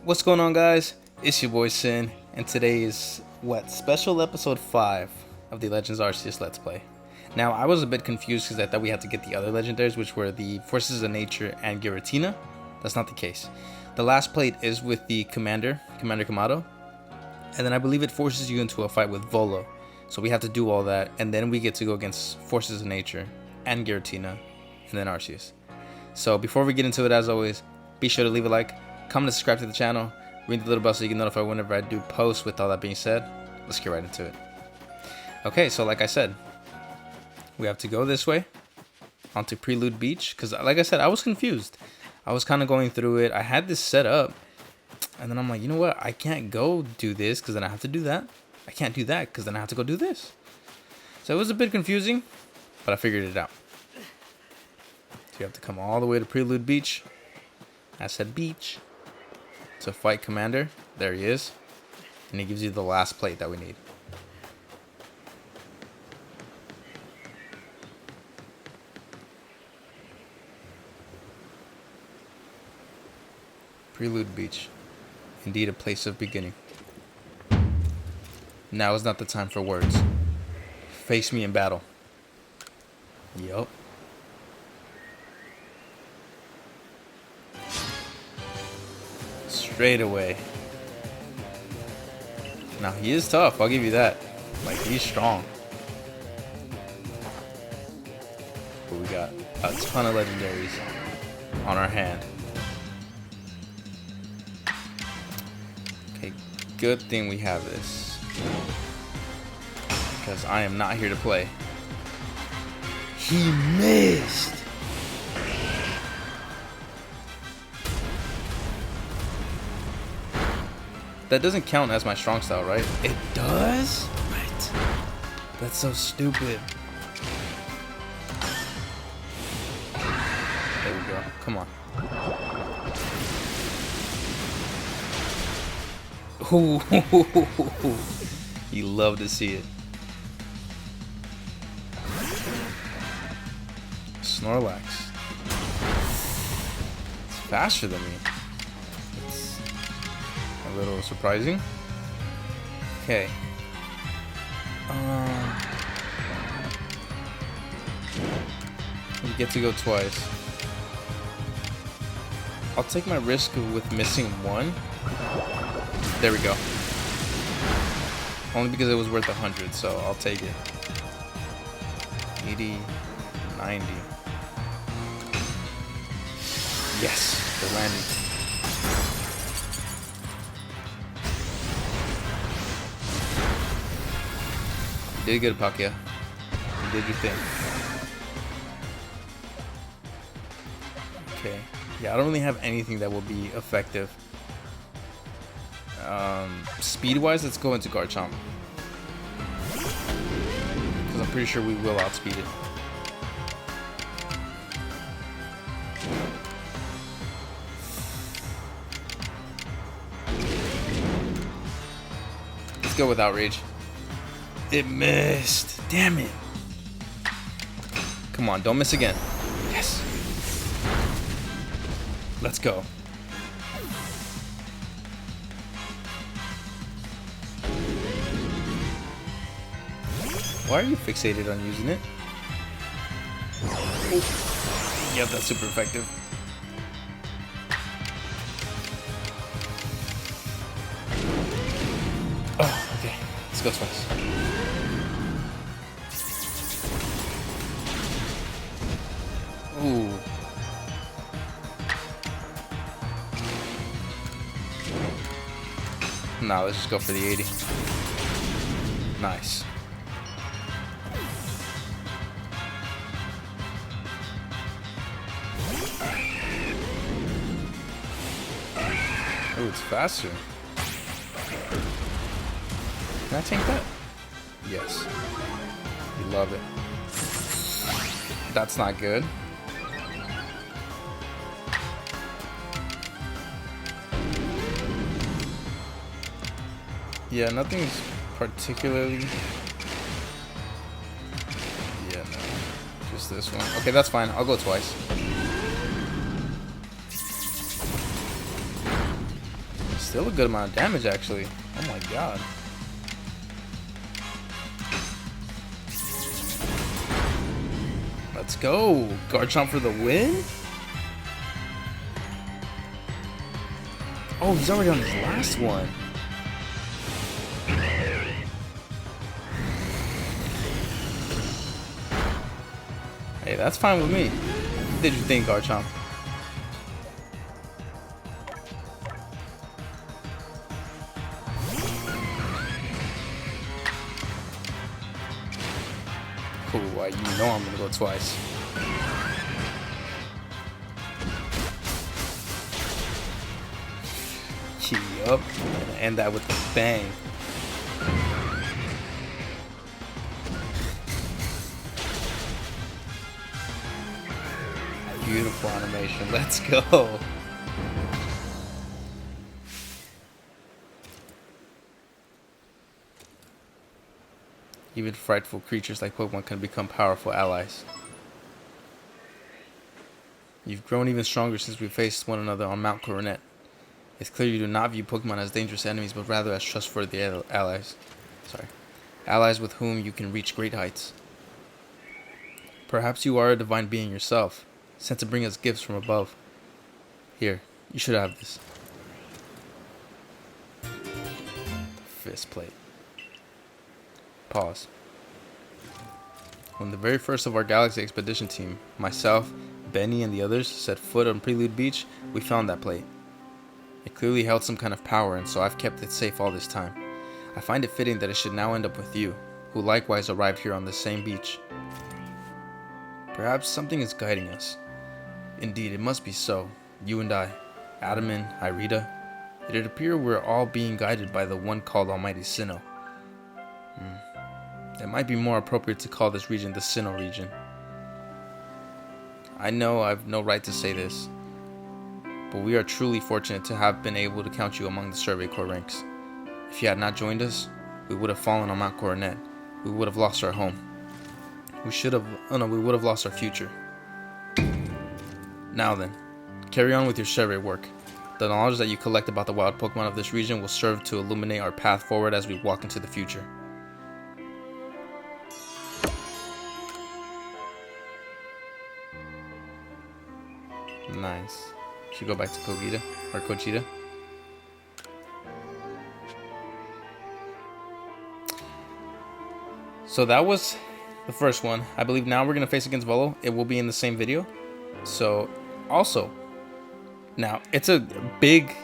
What's going on, guys? It's your boy Sin, and today is special episode 5 of the Legendsarceus Let's Play. Now, I was a bit confused because I thought we had to get the other legendaries, which were the Forces of Nature and Giratina. That's not the case. The last plate is with the Commander Kamado, and then I believe it forces you into a fight with Volo. So we have to do all that, and then we get to go against Forces of Nature and Giratina, and then Arceus. So before we get into it, as always, be sure to leave a like, comment and subscribe to the channel, ring the little bell so you get notified whenever I do post. With all that being said, let's get right into it. Okay, so like I said, we have to go this way onto Prelude Beach, because like I said, I was confused. I was kind of going through it. I had this set up, and then I'm like, you know what? I can't go do this because then I have to do that. I can't do that because then I have to go do this. So it was a bit confusing, but I figured it out. So you have to come all the way to Prelude Beach. I said beach. To fight Commander. There he is. And he gives you the last plate that we need. Prelude Beach. Indeed a place of beginning. Now is not the time for words. Face me in battle. Yup. Straight away. Now he is tough, I'll give you that. Like, he's strong. But we got a ton of legendaries on our hand. Okay, good thing we have this. Because I am not here to play. He missed! That doesn't count as my strong style, right? It does? Right. That's so stupid. There we go. Come on. Ooh. You love to see it. Snorlax. It's faster than me. It's a little surprising. Okay. We get to go twice. I'll take my risk with missing one. There we go. Only because it was worth 100, so I'll take it. 80, 90. Yes, the landing. You did good, Pakia. You did your thing. Okay. Yeah, I don't really have anything that will be effective. Speed-wise, let's go into Garchomp. Because I'm pretty sure we will outspeed it. Let's go with Outrage. It missed. Damn it. Come on, don't miss again. Yes. Let's go. Why are you fixated on using it? Yep, that's super effective. Oh, okay. Let's go twice. Ooh. Nah, let's just go for the 80. Nice. Oh, it's faster. Can I tank that? Yes. You love it. That's not good. Yeah, nothing's particularly... Yeah, no. Just this one. Okay, that's fine. I'll go twice. Still a good amount of damage, actually. Oh my god. Let's go. Garchomp for the win? Oh, he's already on his last one. Hey, that's fine with me. What did you think, Garchomp? Cool, well, you know I'm gonna go twice. Yup, and end that with a bang. Beautiful animation. Let's go. Even frightful creatures like Pokemon can become powerful allies. You've grown even stronger since we faced one another on Mount Coronet. It's clear you do not view Pokemon as dangerous enemies, but rather as trustworthy allies. Allies with whom you can reach great heights. Perhaps you are a divine being yourself, sent to bring us gifts from above. Here, you should have this. Fist plate. Pause. When the very first of our Galaxy Expedition team, myself, Benny, and the others, set foot on Prelude Beach, we found that plate. It clearly held some kind of power, and so I've kept it safe all this time. I find it fitting that it should now end up with you, who likewise arrived here on the same beach. Perhaps something is guiding us. Indeed, it must be so. You and I, Adaman, Irida. It'd appear we're all being guided by the one called Almighty Sinnoh. It might be more appropriate to call this region the Sinnoh region. I know I've no right to say this, but we are truly fortunate to have been able to count you among the Survey Corps ranks. If you had not joined us, we would have fallen on Mount Coronet. We would have lost our home. We would have lost our future. Now then, carry on with your survey work. The knowledge that you collect about the wild Pokemon of this region will serve to illuminate our path forward as we walk into the future. Nice. Should go back to Cogita or Cogita. So that was the first one. I believe now we're gonna face against Volo. It will be in the same video. So also, now it's a big,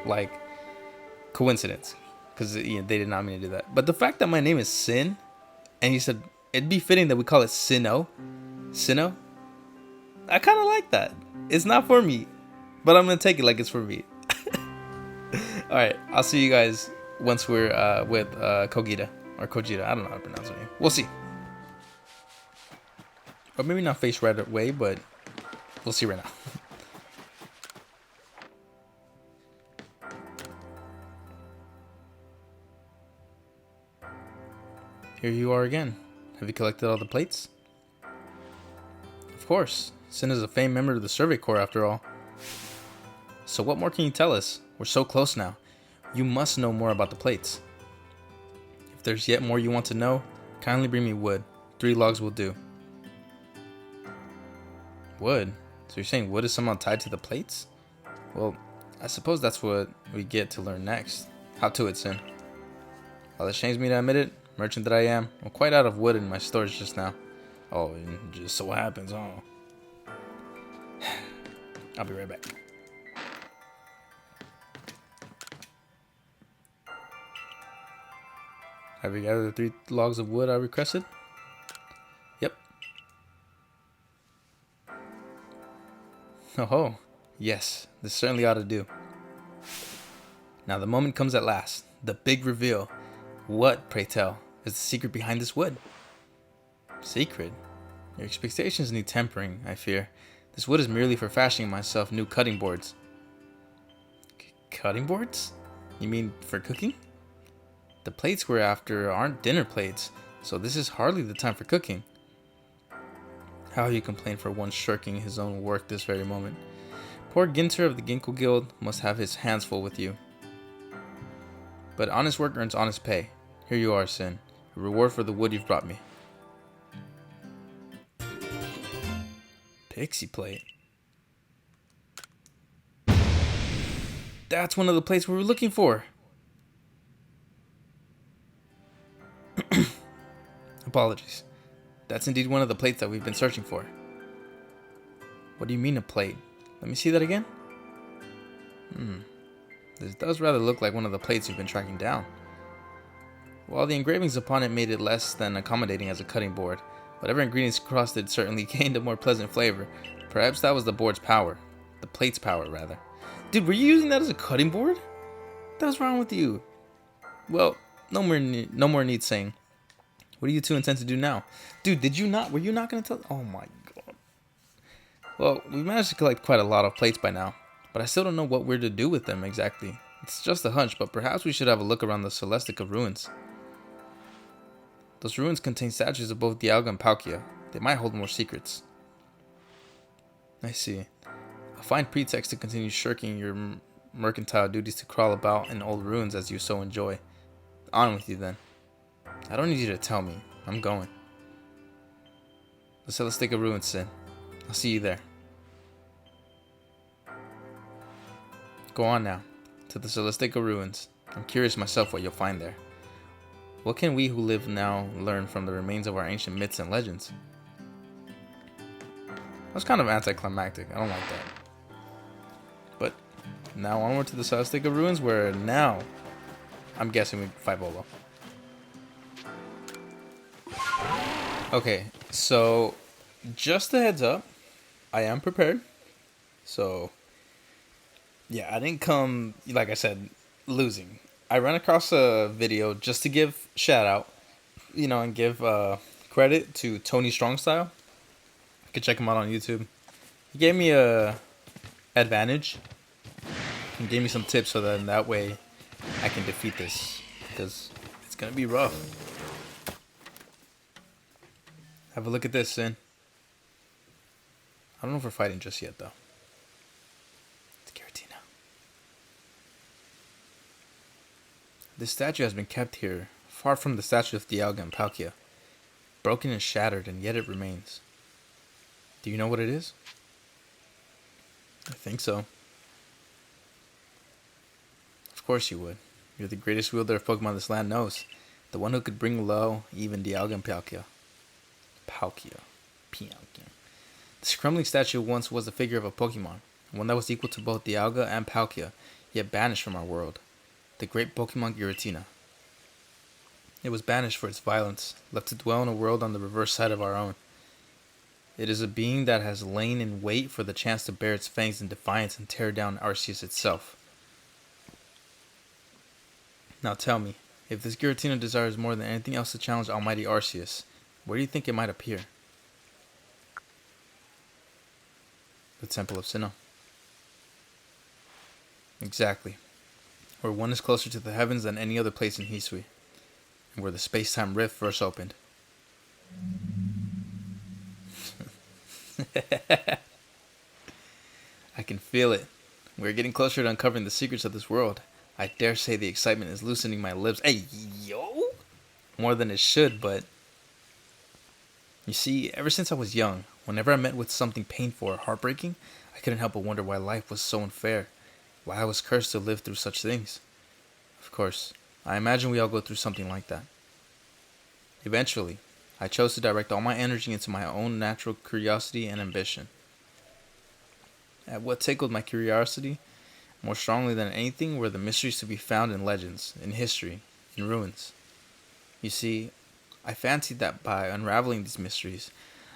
like coincidence because they did not mean to do that. But the fact that my name is Sin, and he said it'd be fitting that we call it Sinnoh, I kind of like that. It's not for me, but I'm gonna take it like it's for me. All right, I'll see you guys once we're with Cogita or Cogita. I don't know how to pronounce her name. We'll see. Or maybe not face right away, but we'll see right now. Here you are again. Have you collected all the plates? Of course. Sin is a famed member of the Survey Corps after all. So what more can you tell us? We're so close now. You must know more about the plates. If there's yet more you want to know, kindly bring me wood. 3 logs will do. Wood? So you're saying wood is somehow tied to the plates? Well, I suppose that's what we get to learn next. Hop to it, Sin. While it shames me to admit it, merchant that I am, I'm quite out of wood in my storage just now. Oh, and just so happens, oh. I'll be right back. Have you gathered the 3 logs of wood I requested? Yep. Oh, yes, this certainly ought to do. Now the moment comes at last. The big reveal. What, pray tell, is the secret behind this wood? Secret? Your expectations need tempering, I fear. This wood is merely for fashioning myself new cutting boards. Cutting boards? You mean for cooking? The plates we're after aren't dinner plates, so this is hardly the time for cooking. How you complain for one shirking his own work this very moment. Poor Ginter of the Ginkgo Guild must have his hands full with you. But honest work earns honest pay. Here you are, Sin. A reward for the wood you've brought me. Pixie plate. That's one of the plates we were looking for. Apologies. That's indeed one of the plates that we've been searching for. What do you mean a plate? Let me see that again. This does rather look like one of the plates you've been tracking down. While the engravings upon it made it less than accommodating as a cutting board, whatever ingredients crossed it certainly gained a more pleasant flavor. Perhaps that was the board's power. The plate's power, rather. Dude, were you using that as a cutting board? What the hell's wrong with you? Well, no more need saying. What do you two intend to do now? Dude, were you not going to tell? Oh my god. Well, we managed to collect quite a lot of plates by now, but I still don't know what we're to do with them exactly. It's just a hunch, but perhaps we should have a look around the Celestica ruins. Those ruins contain statues of both Dialga and Palkia. They might hold more secrets. I see. A fine pretext to continue shirking your mercantile duties to crawl about in old ruins as you so enjoy. On with you then. I don't need you to tell me. I'm going. The Celestica ruins, Sin. I'll see you there. Go on now. To the Celestica ruins. I'm curious myself what you'll find there. What can we who live now learn from the remains of our ancient myths and legends? That's kind of anticlimactic. I don't like that. But now onward to the Celestica ruins, where now I'm guessing we fight Volo. Okay, so just a heads up, I am prepared. So yeah, I didn't come, like I said, losing. I ran across a video just to give shout out, and give credit to Tony Strongstyle. You can check him out on YouTube. He gave me a advantage and gave me some tips so that way I can defeat this, because it's gonna be rough. Have a look at this, Sin. I don't know if we're fighting just yet, though. It's Giratina. This statue has been kept here, far from the statue of Dialga and Palkia. Broken and shattered, and yet it remains. Do you know what it is? I think so. Of course you would. You're the greatest wielder of Pokemon this land knows. The one who could bring low even Dialga and Palkia. Palkia. This crumbling statue once was the figure of a Pokemon, one that was equal to both Dialga and Palkia, yet banished from our world. The great Pokemon Giratina. It was banished for its violence, left to dwell in a world on the reverse side of our own. It is a being that has lain in wait for the chance to bare its fangs in defiance and tear down Arceus itself. Now tell me, if this Giratina desires more than anything else to challenge Almighty Arceus, where do you think it might appear? The Temple of Sinnoh. Exactly. Where one is closer to the heavens than any other place in Hisui, and where the space-time rift first opened. I can feel it. We're getting closer to uncovering the secrets of this world. I dare say the excitement is loosening my lips. Hey, yo! More than it should, but... You see, ever since I was young, whenever I met with something painful or heartbreaking, I couldn't help but wonder why life was so unfair. Why I was cursed to live through such things. Of course, I imagine we all go through something like that. Eventually, I chose to direct all my energy into my own natural curiosity and ambition. At what tickled my curiosity more strongly than anything were the mysteries to be found in legends, in history, in ruins. You see, I fancied that by unraveling these mysteries,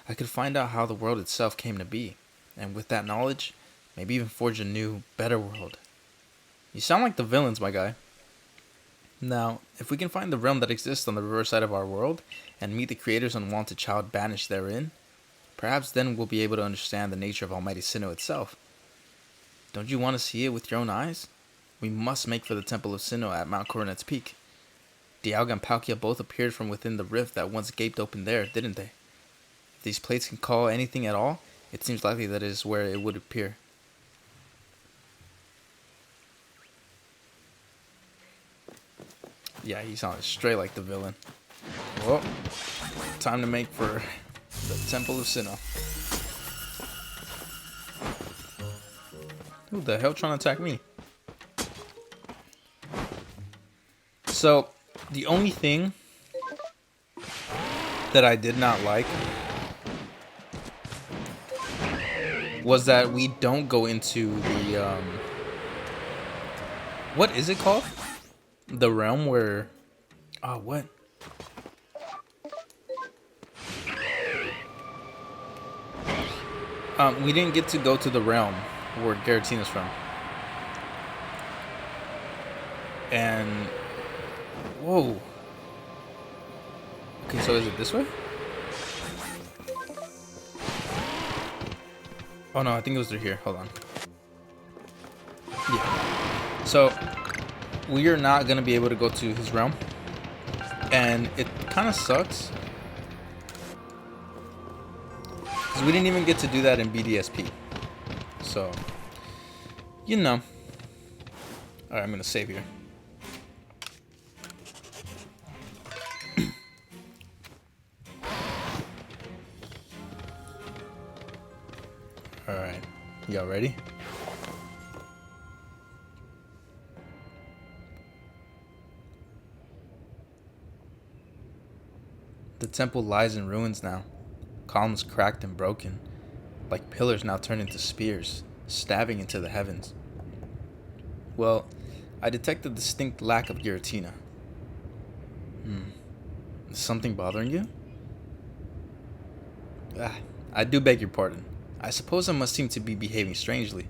I could find out how the world itself came to be, and with that knowledge, maybe even forge a new, better world. You sound like the villains, my guy. Now, if we can find the realm that exists on the reverse side of our world, and meet the creator's unwanted child banished therein, perhaps then we'll be able to understand the nature of Almighty Sinnoh itself. Don't you want to see it with your own eyes? We must make for the Temple of Sinnoh at Mount Coronet's Peak. Dialga and Palkia both appeared from within the rift that once gaped open there, didn't they? If these plates can call anything at all, it seems likely that it is where it would appear. Yeah, he sounded straight like the villain. Well, time to make for the Temple of Sinnoh. Who the hell trying to attack me? So, the only thing that I did not like was that we don't go into the what is it called? The realm where what? We didn't get to go to the realm where Giratina's from. And whoa. Okay, so is it this way? Oh no, I think it was through here. Hold on. Yeah. So we are not gonna be able to go to his realm, and it kind of sucks because we didn't even get to do that in BDSP. So, you know. All right, I'm gonna save here. All right, y'all ready? The temple lies in ruins now, columns cracked and broken, like pillars now turned into spears, stabbing into the heavens. Well, I detect a distinct lack of Giratina. Is something bothering you? I do beg your pardon. I suppose I must seem to be behaving strangely.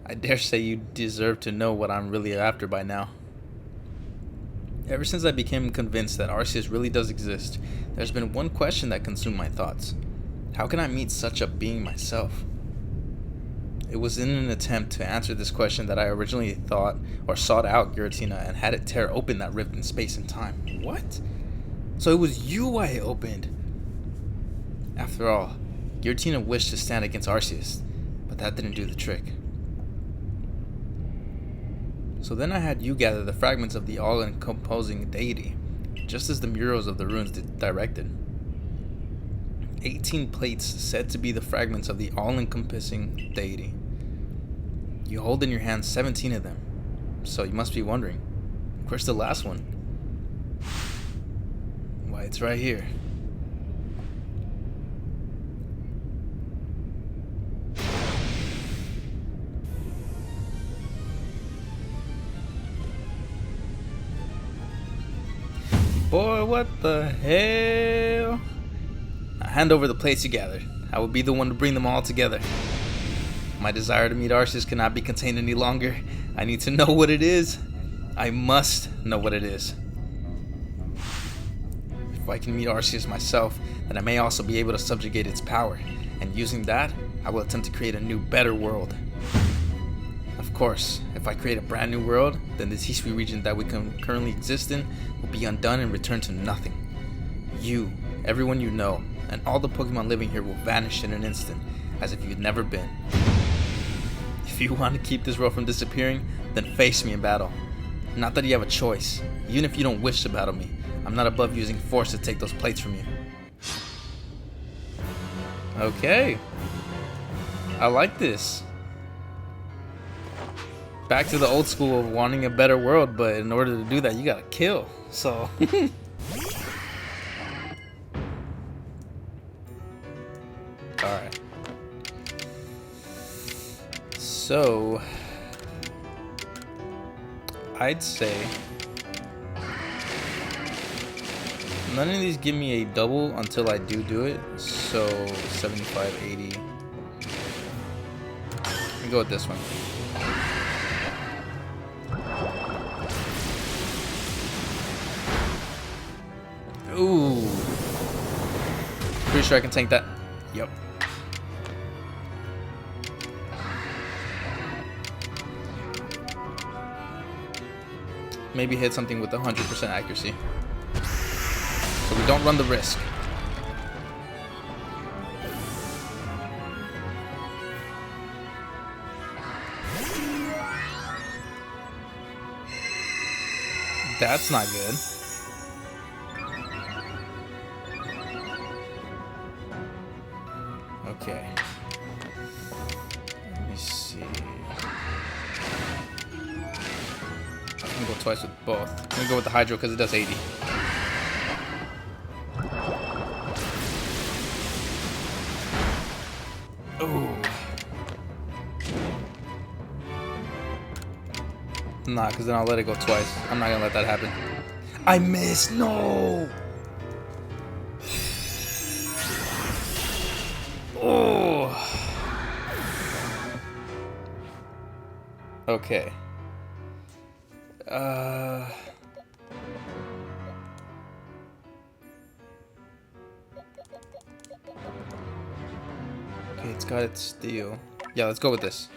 I dare say you deserve to know what I'm really after by now. Ever since I became convinced that Arceus really does exist, there's been one question that consumed my thoughts. How can I meet such a being myself? It was in an attempt to answer this question that I originally thought or sought out Giratina and had it tear open that rift in space and time. What? So it was you I opened. After all, Giratina wished to stand against Arceus, but that didn't do the trick. So then I had you gather the fragments of the all-encompassing deity, just as the murals of the ruins directed. 18 plates said to be the fragments of the all-encompassing deity. You hold in your hand 17 of them, so you must be wondering, where's the last one? Why, it's right here. Boy, what the hell? Now hand over the plates you gathered. I will be the one to bring them all together. My desire to meet Arceus cannot be contained any longer. I need to know what it is. I must know what it is. If I can meet Arceus myself, then I may also be able to subjugate its power. And using that, I will attempt to create a new, better world. Of course, if I create a brand new world, then the Tishui region that we currently exist in will be undone and return to nothing. You, everyone you know, and all the Pokemon living here will vanish in an instant, as if you'd never been. If you want to keep this world from disappearing, then face me in battle. Not that you have a choice. Even if you don't wish to battle me, I'm not above using force to take those plates from you. Okay. I like this. Back to the old school of wanting a better world, but in order to do that, you gotta kill. So. Alright. So. I'd say. None of these give me a double until I do it. So, 75, 80. Let me go with this one. Ooh. Pretty sure I can tank that. Yep. Maybe hit something with 100% accuracy. So we don't run the risk. That's not good. Okay. Let me see. I'm gonna go twice with both. I'm gonna go with the Hydro because it does 80. Ooh. Nah, because then I'll let it go twice. I'm not gonna let that happen. I missed! No! Oh! Okay. Okay, it's got its steel. Yeah, let's go with this.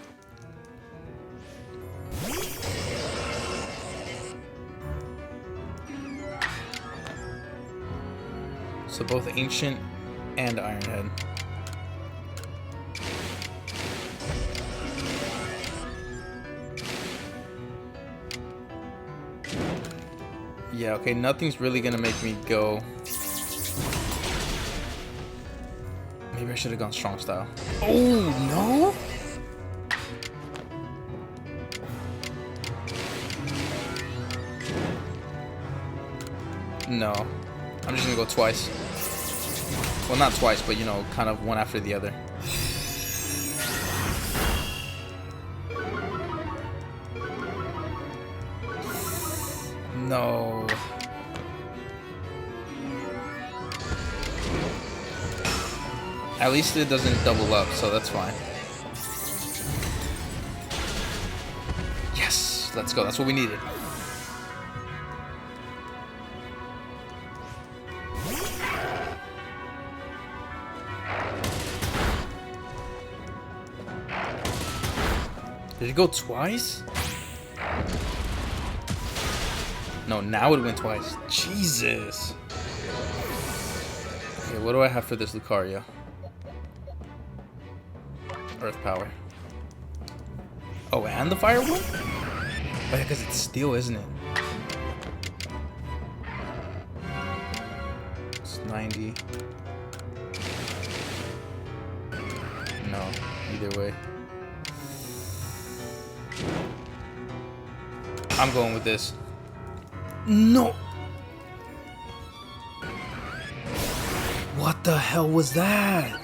So both Ancient and Ironhead. Yeah, okay, nothing's really gonna make me go. Maybe I should have gone Strong Style. Oh, no? No. I'm just gonna go twice. Well, not twice, but, you know, kind of one after the other. No. At least it doesn't double up, so that's fine. Yes, let's go. That's what we needed. Did it go twice? No, now it went twice. Jesus. Okay, what do I have for this Lucario? Earth Power. Oh, and the Fire one? Oh, yeah, because it's steel, isn't it? It's 90. No, either way. I'm going with this. No! What the hell was that?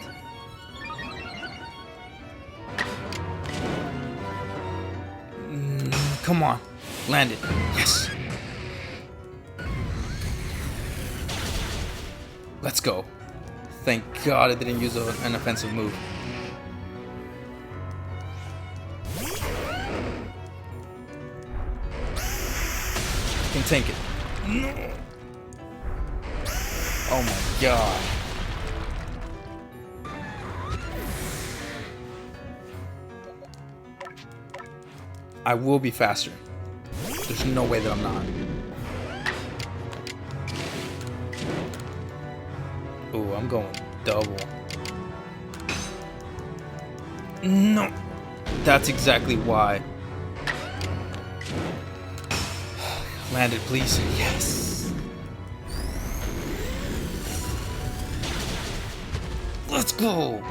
Come on. Land it. Yes. Let's go. Thank God I didn't use an offensive move. Can tank it. No. Oh my God. I will be faster. There's no way that I'm not. Ooh, I'm going double. No. That's exactly why. Land it, please. Yes. Let's go.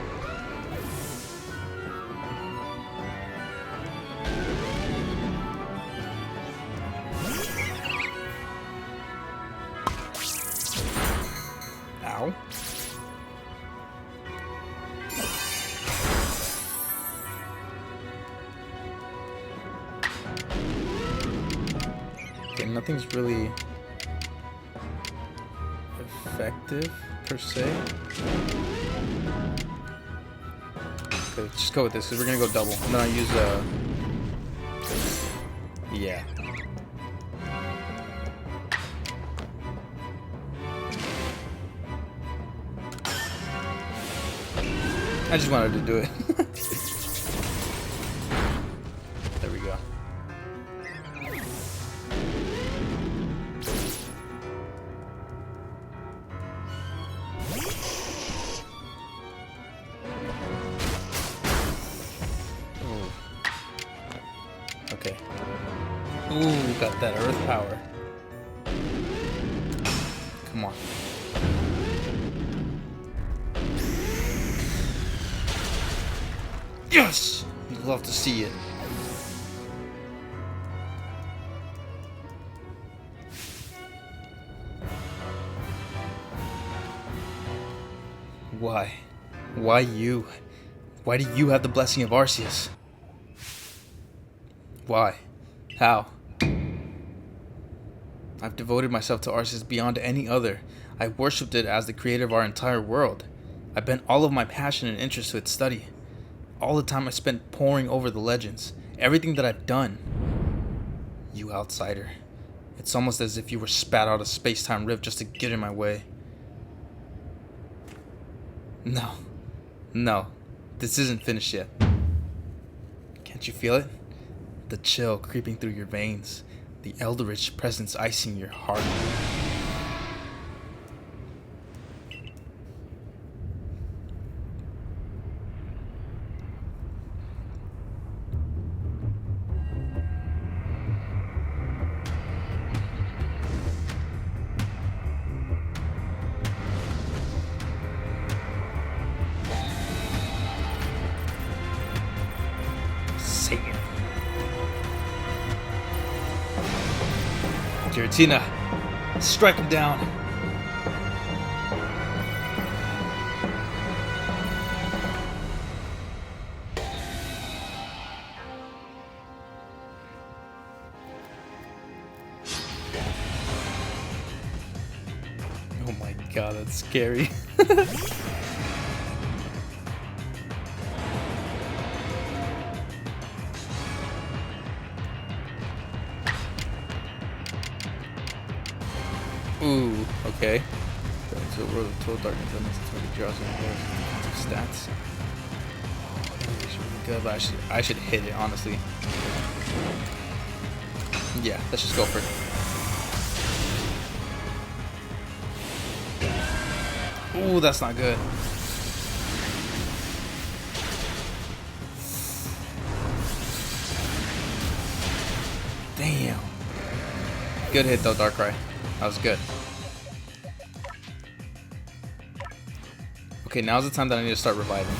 Ow. Okay, nothing's really effective per se. Okay, just go with this because we're gonna go double. And then I'll use yeah. I just wanted to do it. There we go. Ooh. Okay. Ooh, got that earth power. Come on. Yes! You'd love to see it. Why? Why you? Why do you have the blessing of Arceus? Why? How? I've devoted myself to Arceus beyond any other. I worshipped it as the creator of our entire world. I bent all of my passion and interest to its study. All the time I spent poring over the legends. Everything that I've done. You outsider. It's almost as if you were spat out of space-time rift just to get in my way. No. No. This isn't finished yet. Can't you feel it? The chill creeping through your veins. The eldritch presence icing your heart. Satan. Giratina, strike him down. Oh my god, that's scary. Ooh, okay. So world of total darkness that makes it really draws in stats. It's really good, but I should hit it, honestly. Yeah, let's just go for it. Ooh, that's not good. Damn. Good hit though, Darkrai. That was good. Okay, now's the time that I need to start reviving.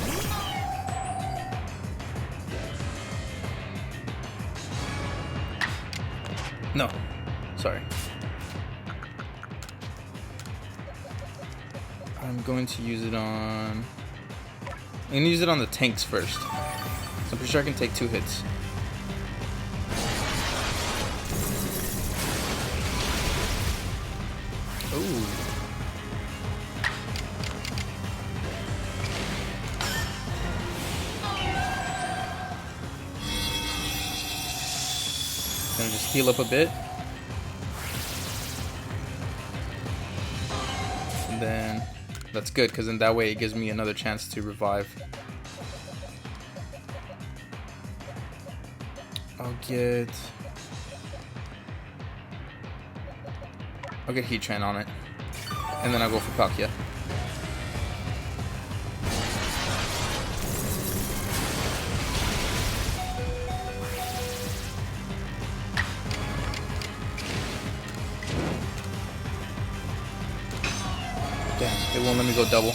No. Sorry. I'm going to use it on... I'm going to use it on the tanks first. So I'm pretty sure I can take 2 hits. Ooh. Gonna just heal up a bit. And then that's good, because in that way it gives me another chance to revive. I'll get Heatran on it. And then I'll go for Palkia. Damn, it won't let me go double.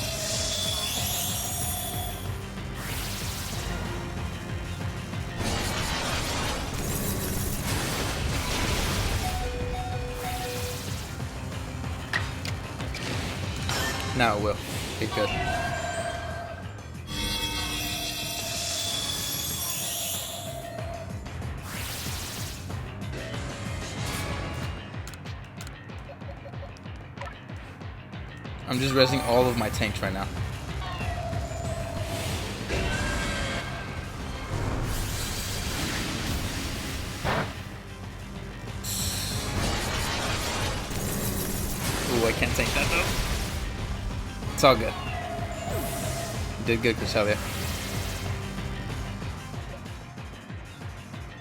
Now it will. Okay, good. I'm just resting all of my tanks right now. Ooh, I can't tank that though. It's all good. You did good, Cresselia.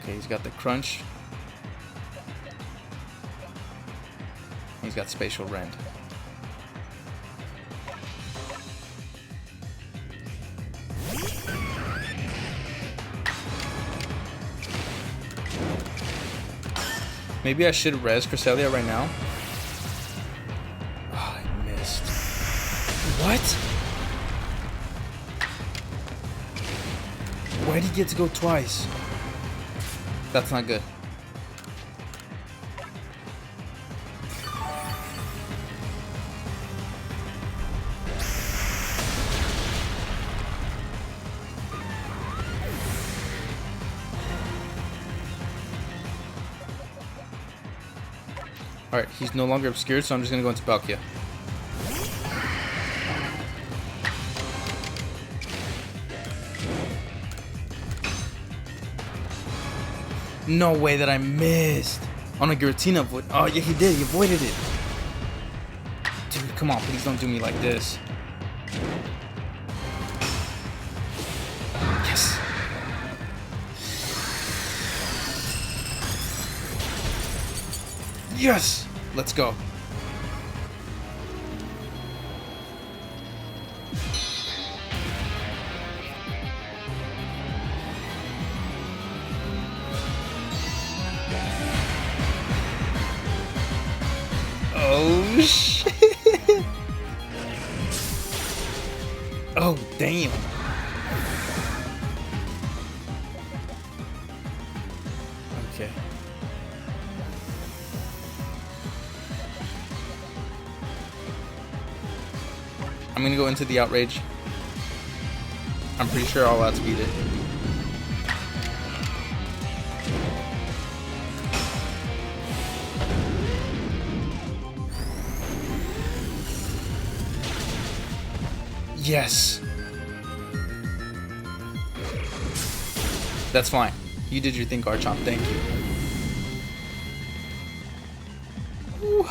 Okay, he's got the crunch. He's got spatial rend. Maybe I should res Cresselia right now. What? Why'd he get to go twice? That's not good. Alright, he's no longer obscured, so I'm just gonna go into Palkia. No way that I missed. On a Giratina, oh yeah, he did. He avoided it. Dude, come on, please don't do me like this. Yes. Yes. Let's go. Oh shit! Oh damn! Okay. I'm gonna go into the outrage. I'm pretty sure I'll outspeed it. Yes. That's fine. You did your thing, Garchomp. Thank you. Whew.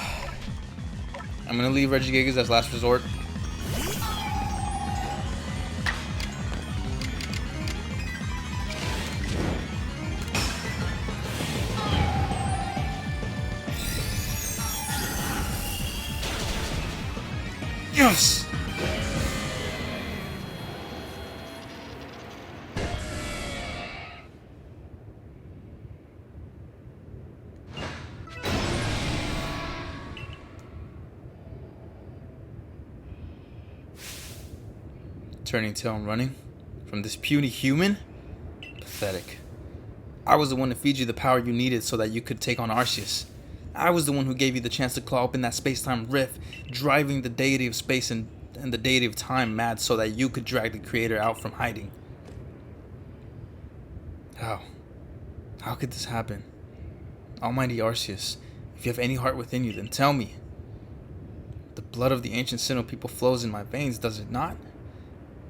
I'm gonna leave Regigigas as last resort. Yes! Turning tail and running from this puny human? Pathetic. I was the one to feed you the power you needed so that you could take on Arceus. I was the one who gave you the chance to claw open that space-time rift, driving the deity of space and the deity of time mad so that you could drag the creator out from hiding. How? How could this happen? Almighty Arceus, if you have any heart within you, then tell me. The blood of the ancient Sinnoh people flows in my veins, does it not?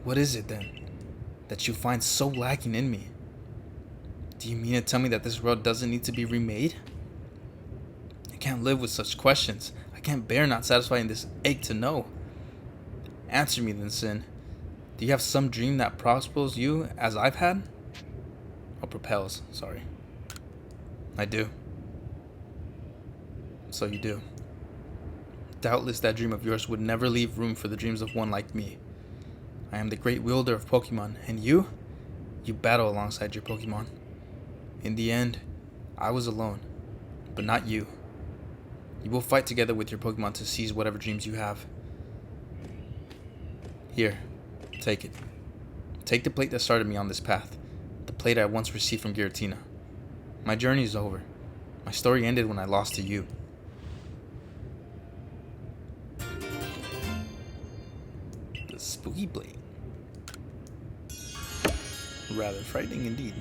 What is it, then, that you find so lacking in me? Do you mean to tell me that this world doesn't need to be remade? I can't live with such questions. I can't bear not satisfying this ache to know. Answer me, then, Sin. Do you have some dream that prospers you as I've had? Or propels, sorry. I do. So you do. Doubtless that dream of yours would never leave room for the dreams of one like me. I am the great wielder of Pokemon, and you battle alongside your Pokemon. In the end, I was alone, but not you. You will fight together with your Pokemon to seize whatever dreams you have. Here, take it. Take the plate that started me on this path, the plate I once received from Giratina. My journey is over. My story ended when I lost to you. The spooky blade. Rather frightening indeed.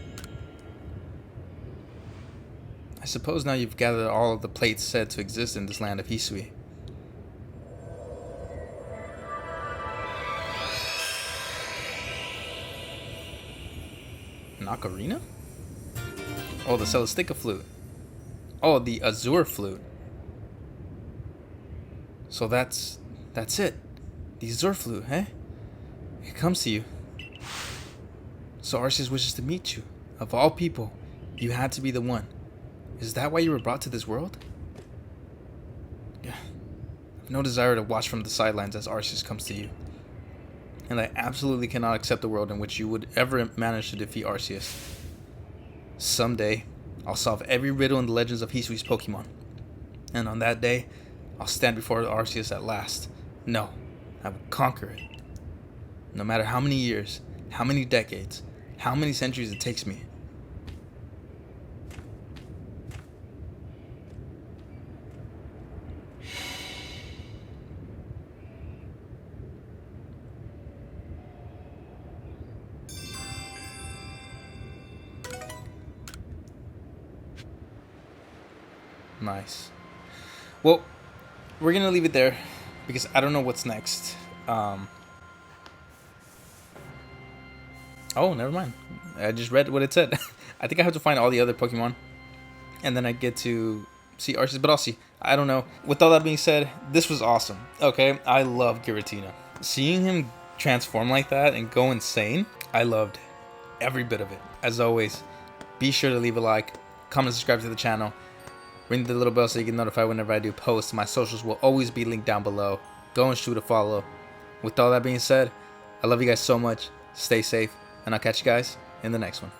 I suppose now you've gathered all of the plates said to exist in this land of Hisui. An ocarina? Oh, the Celestica flute. Oh, the Azure flute. So that's it. The Azure flute, eh? It comes to you. So Arceus wishes to meet you. Of all people, you had to be the one. Is that why you were brought to this world? Yeah. I've no desire to watch from the sidelines as Arceus comes to you. And I absolutely cannot accept a world in which you would ever manage to defeat Arceus. Someday, I'll solve every riddle in the legends of Hisui's Pokemon. And on that day, I'll stand before Arceus at last. No, I will conquer it. No matter how many years, how many decades, how many centuries it takes me. Nice. Well, we're gonna leave it there because I don't know what's next. Oh, never mind. I just read what it said. I think I have to find all the other Pokemon, and then I get to see Arceus. But I'll see. I don't know. With all that being said, this was awesome. Okay, I love Giratina. Seeing him transform like that and go insane, I loved every bit of it. As always, be sure to leave a like, comment, subscribe to the channel. Ring the little bell so you get notified whenever I do post. My socials will always be linked down below. Go and shoot a follow. With all that being said, I love you guys so much. Stay safe, and I'll catch you guys in the next one.